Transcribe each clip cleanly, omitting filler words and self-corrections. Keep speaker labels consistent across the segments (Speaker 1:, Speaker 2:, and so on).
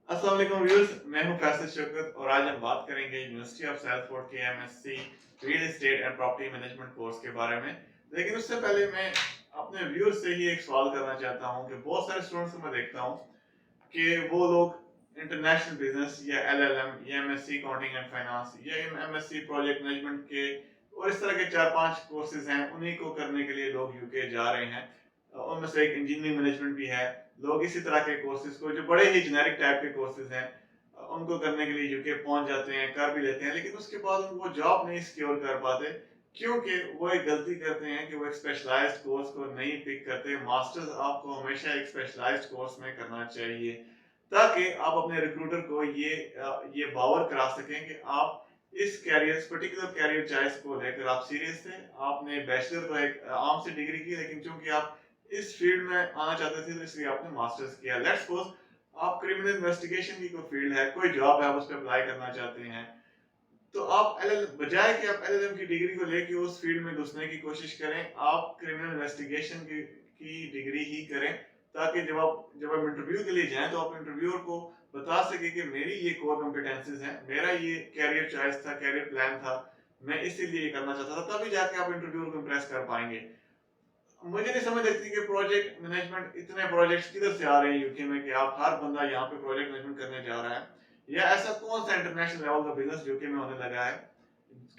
Speaker 1: अस्सलाम वालेकुम व्यूअर्स, मैं हूं फैसल शौकत और आज हम बात करेंगे यूनिवर्सिटी ऑफ सैलफोर्ड के MSc real estate and property management course के बारे में। लेकिन उससे पहले मैं अपने व्यूअर्स से ही एक सवाल करना चाहता हूं कि बहुत सारे स्टूडेंट्स को मैं देखता हूं कि वो लोग इंटरनेशनल बिजनेस या एलएलएम या एमएससी अकाउंटिंग एंड फाइनेंस या एमएससी प्रोजेक्ट मैनेजमेंट के और इस तरह के 4-5 कोर्सेज हैं, उन्हीं को करने के लिए लोग यूके जा रहे हैं। उनमें से एक इंजीनियरिंग मैनेजमेंट भी है। लोग इसी तरह के कोर्सेज को जो बड़े ही जेनेरिक टाइप के कोर्सेज हैं उनको करने के लिए यूके पहुंच जाते हैं, कर भी लेते हैं, लेकिन उसके बाद उनको जॉब नहीं सिक्योर कर पाते क्योंकि वो एक गलती करते हैं कि वो एक स्पेशलाइज्ड कोर्स को नहीं पिक करते। मास्टर्स आपको हमेशा एक स्पेशलाइज्ड कोर्स में करना चाहिए ताकि आप अपने रिक्रूटर को ये बावर करा सकें कि आप इस कैरियर पर्टिकुलर कैरियर चॉइस को लेकर आप सीरियस थे। आपने बैचलर तो एक आम से डिग्री की, लेकिन चूंकि आप इस फील्ड में आना चाहते थे तो इसलिए आपने मास्टर्स किया। लेट्स सपोज आप क्रिमिनल इन्वेस्टिगेशन की कोई फील्ड है, कोई जॉब है, आप उस पर अप्लाई करना चाहते हैं, तो आप एलएल बजाय कि आप एलएलएम की डिग्री को लेके उस फील्ड में घुसने की कोशिश करें, आप क्रिमिनल इन्वेस्टिगेशन की डिग्री ही करें ताकि जब आप इंटरव्यू के लिए जाएं तो आप इंटरव्यूअर को बता सके कि मेरी ये कोर कॉम्पिटेंसीज हैं, मेरा ये कैरियर चॉइस था, कैरियर प्लान था, मैं इसीलिए ये करना चाहता था, तभी जाके आप इंटरव्यूअर को इम्प्रेस कर पाएंगे। मुझे नहीं समझ लगती कि प्रोजेक्ट मैनेजमेंट इतने प्रोजेक्ट्स किधर से आ रहे हैं यूके में कि आप हर बंदा यहाँ पे प्रोजेक्ट मैनेजमेंट करने जा रहा है, या ऐसा कौन सा इंटरनेशनल लेवल का बिजनेस यूके में होने लगा है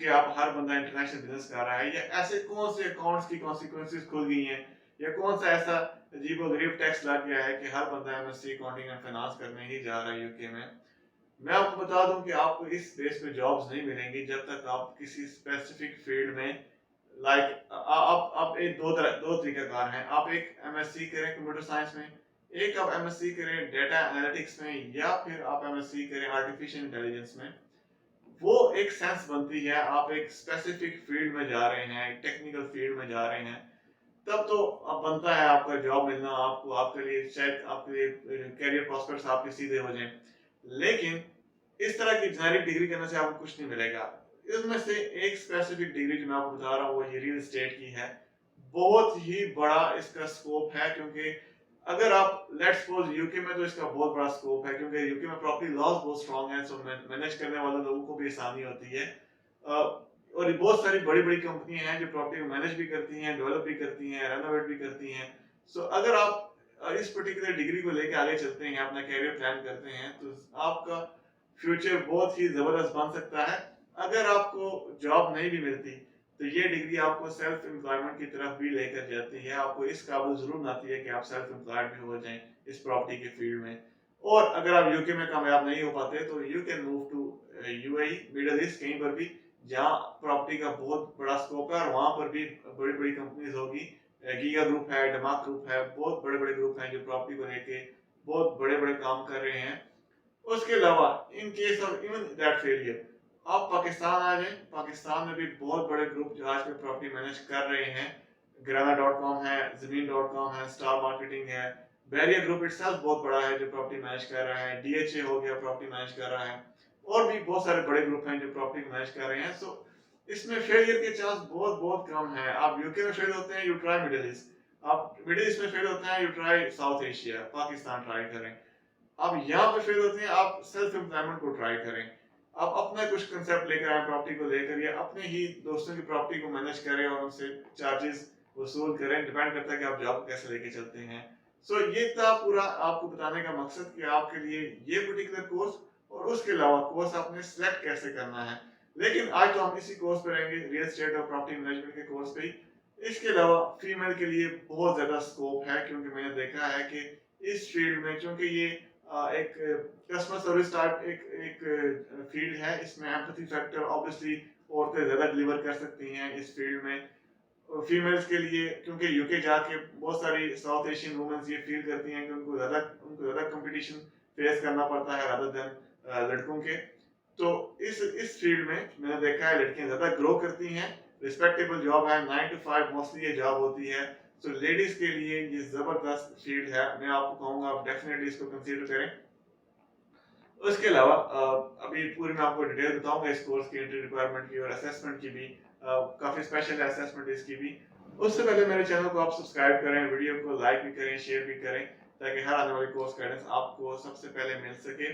Speaker 1: कि आप हर बंदा इंटरनेशनल बिजनेस कर रहा है, या ऐसे कौन से अकाउंट्स की कॉन्सिक्वेंसेस खुल गई हैं, या कौन सा ऐसा अजीबोगरीब टैक्स लग गया है कि हर बंदा एमएससी अकाउंटिंग एंड फाइनेंस करने ही जा रहा है यूके में। मैं आपको बता दूं कि आपको इस बेस पे जॉब्स नहीं मिलेंगी जब तक आप किसी स्पेसिफिक फील्ड में आप एक दो तरीकाकार हैं। आप एक एमएससी करें कंप्यूटर साइंस में, एक आप एमएससी करें डेटा एनालिटिक्स में, या फिर आप एमएससी करें आर्टिफिशियल इंटेलिजेंस में। वो एक सेंस बनती है, आप एक स्पेसिफिक फील्ड में जा रहे हैं, एक टेक्निकल फील्ड में जा रहे हैं, तब तो अब बनता है आपका जॉब मिलना, आपको आपके लिए शायद आपके लिए कैरियर प्रॉस्पेक्ट्स आपके सीधे हो जाएं। लेकिन इस तरह की जेनेरिक डिग्री करने से आपको कुछ नहीं मिलेगा। इसमें से एक स्पेसिफिक डिग्री जो मैं आपको बता रहा हूँ वो ये रियल एस्टेट की है। बहुत ही बड़ा इसका स्कोप है, क्योंकि अगर आप लेट्स सपोज यूके में तो इसका बहुत बड़ा स्कोप है क्योंकि यूके में प्रॉपर्टी लॉज बहुत स्ट्रांग है, सो मैनेज करने वाले लोगों को भी आसानी होती है। और बहुत सारी बड़ी बड़ी कंपनियां हैं जो प्रॉपर्टी को मैनेज भी करती हैं, डेवलप भी करती हैं, रेनोवेट भी करती हैं। सो अगर आप इस पर्टिकुलर डिग्री को लेकर आगे चलते हैं, अपना कैरियर प्लान करते हैं, तो आपका फ्यूचर बहुत ही जबरदस्त बन सकता है। अगर आपको जॉब नहीं भी मिलती तो ये डिग्री आपको सेल्फ एम्प्लॉयमेंट की तरफ भी लेकर जाती है। आपको इस काबिल जरूर बनाती है कि आप सेल्फ एम्प्लॉयड भी हो जाएं इस प्रॉपर्टी के फील्ड में। और अगर आप यूके में कामयाब नहीं हो पाते तो you can move to UAE, middle east, कहीं पर भी जहाँ प्रॉपर्टी का बहुत बड़ा स्कोप है, और वहां पर भी बड़ी बड़ी कंपनीज होगी। गीगा ग्रुप है, डमाक ग्रुप है, बहुत बड़े बड़े ग्रुप हैं जो प्रॉपर्टी को लेके बहुत बड़े बड़े काम कर रहे हैं। उसके अलावा in case of even that failure, आप पाकिस्तान आ जाएं, पाकिस्तान में भी बहुत बड़े ग्रुप जो आज में प्रॉपर्टी मैनेज कर रहे हैं। ग्राना डॉट कॉम है, जमीन डॉट कॉम है, स्टार मार्केटिंग है, बैरियर ग्रुप इटसेल्फ बहुत बड़ा है जो प्रॉपर्टी मैनेज कर रहा है, डीएचए हो गया प्रॉपर्टी मैनेज कर रहा है, और भी बहुत सारे बड़े ग्रुप हैं जो प्रॉपर्टी मैनेज कर रहे हैं। सो इसमें फेलियर के चांस बहुत बहुत कम है। आप यूके में फेल होते हैं, यू ट्राई मिडिल ईस्ट। आप मिडिल ईस्ट में फेल होते हैं, you try south Asia, Pakistan try करें। आप यहाँ पे फेल होते हैं, आप सेल्फ एम्प्लॉयमेंट को ट्राई करें। आप अपना कुछ कंसेप्ट लेकर आए प्रॉपर्टी को लेकर, या अपने ही दोस्तों की प्रॉपर्टी को मैनेज करें और उनसे चार्जेस वसूल करें। डिपेंड करता है कि आप जॉब कैसे लेके चलते हैं। सो ये था पूरा आपको बताने का मकसद कि आपके लिए ये पर्टिकुलर कोर्स और उसके अलावा कोर्स आपने सिलेक्ट कैसे करना है। लेकिन आज तो हम इसी कोर्स पे रहेंगे, रियल एस्टेट और प्रॉपर्टी मैनेजमेंट के कोर्स पे ही। इसके अलावा फीमेल के लिए बहुत ज्यादा स्कोप है, क्योंकि मैंने देखा है कि इस फील्ड में, चूंकि ये एक कस्टमर सर्विस टाइप एक एक फील्ड है, इसमें एम्पैथी फैक्टर ऑब्वियसली औरतें ज़्यादा डिलीवर कर सकती हैं इस फील्ड में। फीमेल्स के लिए, क्योंकि यूके जाके बहुत सारी साउथ एशियन वुमेन्स ये फील करती हैं कि उनको ज़्यादा कंपटीशन फेस करना पड़ता है रादर देन लड़कों के। तो इस फील्ड में मैंने देखा है लड़कियां ज़्यादा ग्रो करती हैं, रिस्पेक्टेबल जॉब है, 9 to 5 मोस्टली ये जॉब होती है। तो लेडीज के लिए ये जबरदस्त फील्ड है, मैं आपको कहूंगा आप डेफिनेटली इसको कंसीडर करें। उसके अलावा अभी पूरी मैं आपको डिटेल बताऊंगा इस कोर्स की, एंट्री रिक्वायरमेंट की और असेसमेंट की भी। काफी स्पेशल असेसमेंट इसकी भी। उससे पहले मेरे चैनल को आप सब्सक्राइब करें, वीडियो को लाइक भी करें, शेयर भी करें, ताकि हर आने वाली कोर्स गाइडेंस आपको सबसे पहले मिल सके।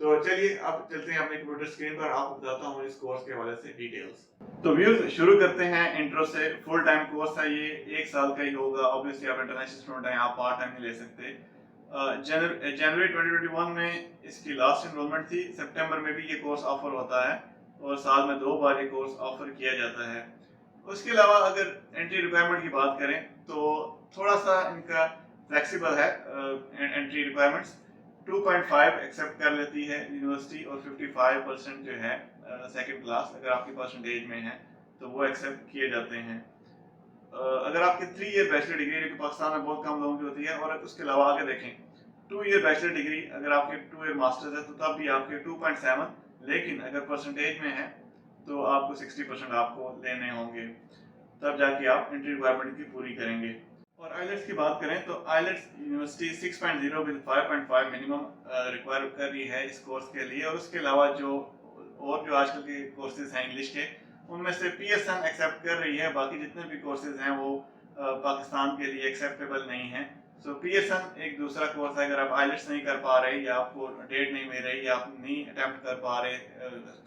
Speaker 1: तो चलिए अब चलते हैं अपनी कंप्यूटर स्क्रीन पर, आपको बताता हूँ इस कोर्स के हवाले से डिटेल्स। तो व्यूअर्स शुरू करते हैं इंट्रो से। फुल टाइम कोर्स है ये, 1 साल का ही होगा। ऑब्वियसली आप इंटरनेशनल स्टूडेंट हैं, आप पार्ट टाइम नहीं ले सकते। जनवरी 2021 में इसकी लास्ट एनरोलमेंट थी। सितंबर में भी ये कोर्स ऑफर होता है और साल में 2 बार ये कोर्स ऑफर किया जाता है। उसके अलावा अगर एंट्री रिक्वायरमेंट की बात करें तो थोड़ा सा इनका फ्लेक्सिबल है। एंट्री रिक्वायरमेंट्स 2.5 एक्सेप्ट कर लेती है यूनिवर्सिटी और 55% जो है सेकंड क्लास अगर आपकी परसेंटेज में है तो वो एक्सेप्ट किए जाते हैं। अगर आपकी 3 ईयर बैचलर डिग्री, जो कि पाकिस्तान में बहुत कम लोगों की होती है, और उसके अलावा आगे देखें 2 ईयर बैचलर डिग्री, अगर आपके 2 ईयर मास्टर्स है तो तब भी आपके 2.7, लेकिन अगर परसेंटेज में है तो आपको 60% आपको लेने होंगे, तब जाके आप एंट्री रिक्वायरमेंट की पूरी करेंगे। और आइलेट्स की बात करें तो IELTS university 6.0 with 5.5 minimum require कर रही है इस कोर्स के लिए। और उसके अलावा जो आजकल के कोर्सेज हैं इंग्लिश के, उनमें से पीएसएन एक्सेप्ट कर रही है। बाकी जितने भी कोर्सेज हैं वो पाकिस्तान के लिए एक्सेप्टेबल नहीं है। सो पीएसएन एक दूसरा कोर्स है। अगर आप आइलेट्स नहीं कर पा रहे या आपको डेट नहीं मिल रही या आप नहीं अटेम्प्ट कर पा रहे,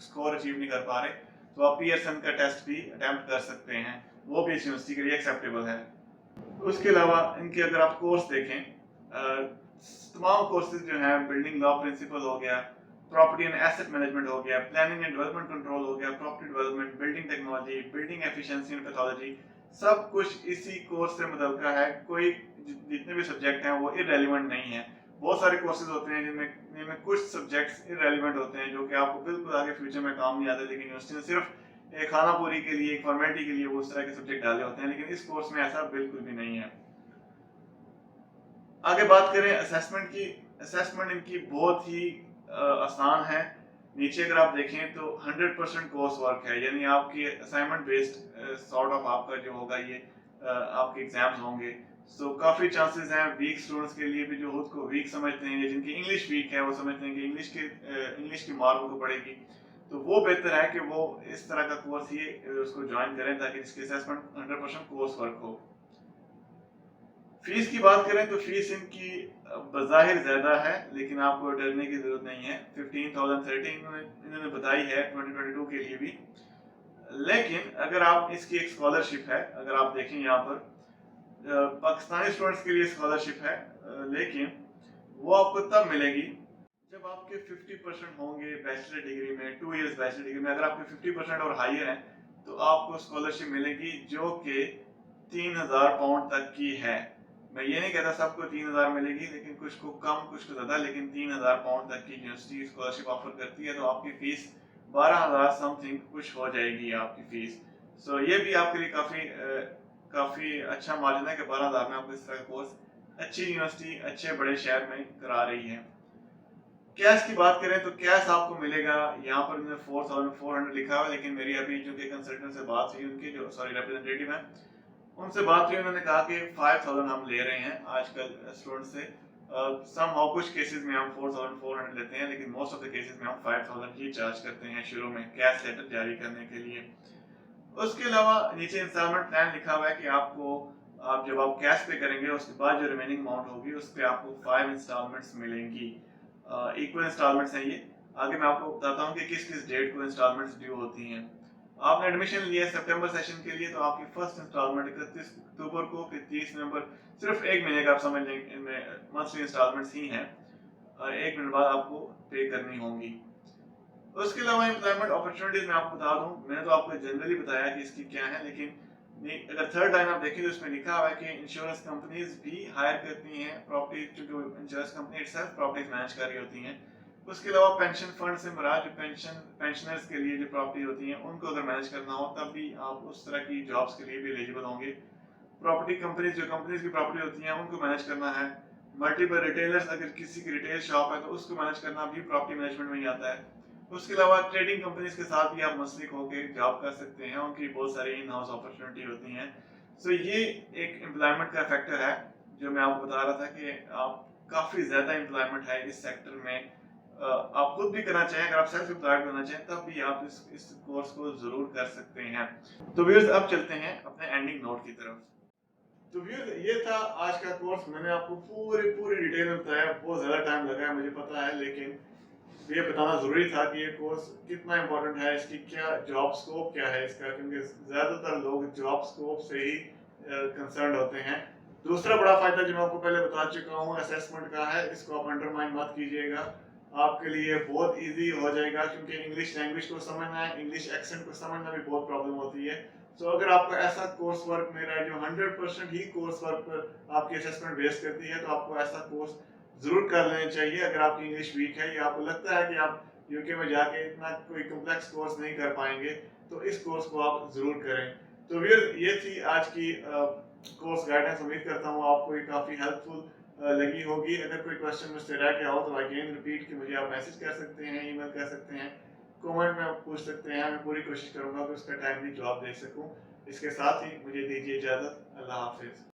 Speaker 1: स्कोर अचीव नहीं कर पा रहे, तो आप पीएसएन का टेस्ट भी अटेम्प्ट कर सकते हैं, वो भी इस यूनिवर्सिटी के लिए एक्सेप्टेबल है। उसके अलावा इनके अगर आप कोर्स देखें, तमाम कोर्सेज जो हैं, बिल्डिंग लॉ प्रिंसिपल हो गया, प्रॉपर्टी एंड एसेट मैनेजमेंट हो गया, प्लानिंग एंड डेवलपमेंट कंट्रोल हो गया, property development, building technology, building efficiency and pathology, सब कुछ इसी कोर्स से मुतल्लिका है। कोई जितने भी सब्जेक्ट हैं वो इररेलेवेंट नहीं है। बहुत सारे कोर्सेज होते हैं जिनमें कुछ सब्जेक्ट्स इररेलेवेंट होते हैं जो कि आपको बिल्कुल आगे फ्यूचर में काम नहीं आते, लेकिन यूनिवर्सिटी ने सिर्फ एक खाना पूरी के लिए, एक फॉर्मेलिटी के लिए वो उस तरह के सब्जेक्ट डाले होते हैं, लेकिन इस कोर्स में ऐसा बिल्कुल भी नहीं है। आगे बात करें असेसमेंट की। असेसमेंट इनकी बहुत ही आसान है। नीचे अगर आप देखें तो 100% कोर्स वर्क है, यानी आपकी असाइनमेंट बेस्ड सॉर्ट ऑफ आपका जो होगा ये आपके एग्जाम्स होंगे। सो काफ़ी चांसेस हैं वीक स्टूडेंट्स के लिए भी, जो खुद को वीक समझते हैं या जिनकी इंग्लिश वीक है, वो समझते हैं कि इंग्लिश की मार उनको पड़ेगी, तो वो बेहतर है कि वो इस तरह का कोर्स ही उसको ज्वाइन करें ताकि इसकी असेसमेंट 100% कोर्स वर्क हो। फीस की बात करें तो फीस इनकी बज़ाहिर ज़्यादा है, लेकिन आपको डरने की ज़रूरत नहीं है। 15,030 इन्होंने बताई है 2022 के लिए भी। लेकिन अगर आप इसकी एक स्कॉलरशिप है, अगर आप देखें यहाँ पर पाकिस्तानी स्टूडेंट्स के लिए स्कॉलरशिप है, लेकिन वो आपको तब मिलेगी जब आपके 50% होंगे बैचलर डिग्री में, 2 इयर्स बैचलर डिग्री में। अगर आपके 50% और हायर हैं तो आपको स्कॉलरशिप मिलेगी जो कि 3,000 पाउंड तक की है। मैं ये नहीं कहता सबको 3,000 मिलेगी, लेकिन कुछ को कम कुछ को ज़्यादा, लेकिन 3,000 पाउंड तक की यूनिवर्सिटी स्कॉलरशिप ऑफर करती है, तो आपकी फ़ीस 12,000 समथिंग कुछ हो जाएगी आपकी फ़ीस। सो ये भी आपके लिए काफ़ी अच्छा मार्जिन है कि 12,000 में आपको इस तरह का कोर्स अच्छी यूनिवर्सिटी अच्छे बड़े शहर में करा रही है। कैश की बात करें तो कैश आपको मिलेगा, यहाँ पर इन्होंने 4,400 लिखा हुआ है, लेकिन मेरी अभी जो कि कंसल्टेंट से बात हुई, उनकी जो रिप्रेजेंटेटिव है, उनसे बात हुई, उन्होंने कहा कि 5,000 हम ले रहे हैं आजकल स्टूडेंट से। समहाउ कुछ केसेस में हम 4,400 लेते हैं, लेकिन मोस्ट ऑफ द केसेस में हम 5,000 ही चार्ज करते हैं शुरू में कैश लेटर जारी करने के लिए। उसके अलावा नीचे इंस्टॉलमेंट प्लान लिखा हुआ है कि आप जब आप कैश पे करेंगे उसके बाद जो रिमेनिंग अमाउंट होगी उस पर आपको 5 इंस्टॉलमेंट्स मिलेंगी। इक्वल इंस्टॉलमेंट्स हैं ये। आगे मैं आपको बताता हूँ कि किस किस डेट को इंस्टॉलमेंट्स ड्यू होती हैं। आपने एडमिशन लिया है सितंबर सेशन के लिए, तो आपकी फर्स्ट इंस्टॉलमेंट 31 अक्टूबर को, फिर 30 नवंबर, सिर्फ 1 महीने का आप समझ लें, इनमें मंथली इंस्टॉलमेंट्स ही हैं। 1 मिनट बाद आपको पे करनी होंगी। उसके अलावा एम्प्लॉयमेंट अपॉर्चुनिटीज मैं आपको बता दूं, मैंने तो आपको जनरली बताया कि इसकी क्या है, लेकिन अगर थर्ड लाइन आप देखें तो इसमें लिखा हुआ है कि इंश्योरेंस कंपनीज भी हायर करती हैं प्रॉपर्टी, जो insurance company itself properties manage कर रही होती हैं। उसके अलावा पेंशन फंड से मुराद जो पेंशनर्स के लिए जो प्रॉपर्टी होती हैं उनको अगर मैनेज करना हो तब भी आप उस तरह की जॉब्स के लिए भी एलिजिबल होंगे। प्रॉपर्टी कंपनीज, जो कंपनीज की प्रॉपर्टी होती हैं उनको मैनेज करना है। मल्टीपल रिटेलर्स, अगर किसी की रिटेल शॉप है तो उसको मैनेज करना भी प्रॉपर्टी मैनेजमेंट में ही आता है। उसके अलावा ट्रेडिंग कंपनीज के साथ भी आप मुंसलिक होकर जॉब कर सकते हैं, उनकी बहुत सारी इन हाउस अपॉर्चुनिटी होती हैं। सो ये एक एम्प्लॉयमेंट का फैक्टर है जो मैं आपको बता रहा था कि आप काफ़ी ज़्यादा एम्प्लॉयमेंट है इस सेक्टर में। आप खुद भी करना चाहें, अगर आप सेल्फ एम्प्लॉयड करना चाहें तब भी आप इस कोर्स को ज़रूर कर सकते हैं। तो व्यूअर्स अब चलते हैं अपने एंडिंग नोट की तरफ। तो फिर ये था आज का कोर्स। मैंने आपको पूरी पूरी डिटेल में बताया, बहुत ज़्यादा टाइम लगा है मुझे पता है, लेकिन ये बताना ज़रूरी था कि ये कोर्स कितना इम्पोर्टेंट है, इसकी क्या जॉब स्कोप क्या है इसका, क्योंकि ज़्यादातर लोग जॉब स्कोप से ही कंसर्न होते हैं। दूसरा बड़ा फ़ायदा जो मैं आपको पहले बता चुका हूँ असेसमेंट का है, इसको आप अंडरमाइन मत कीजिएगा। आपके लिए बहुत इजी हो जाएगा, क्योंकि इंग्लिश लैंग्वेज को समझना है, इंग्लिश एक्सेंट को समझना भी बहुत प्रॉब्लम होती है। तो अगर आपको ऐसा कोर्स वर्क मेरा है जो 100% ही कोर्स वर्क पर आपकी असेसमेंट बेस करती है, तो आपको ऐसा कोर्स जरूर कर लेना चाहिए। अगर आपकी इंग्लिश वीक है या आपको लगता है कि आप यूके में जाके इतना कोई कॉम्प्लेक्स कोर्स नहीं कर पाएंगे, तो इस कोर्स को आप जरूर करें। तो फिर ये थी आज की कोर्स गाइडेंस। उम्मीद करता हूँ आपको ये काफ़ी हेल्पफुल लगी होगी। अगर कोई क्वेश्चन मुझसे रह गया हो तो अगेन रिपीट कि मुझे आप मैसेज कर सकते हैं, ईमेल कर सकते हैं, कमेंट में आप पूछ सकते हैं। मैं पूरी कोशिश करूंगा कि उसका टाइमली जवाब दे सकूं। इसके साथ ही मुझे दीजिए इजाज़त। अल्लाह हाफिज़।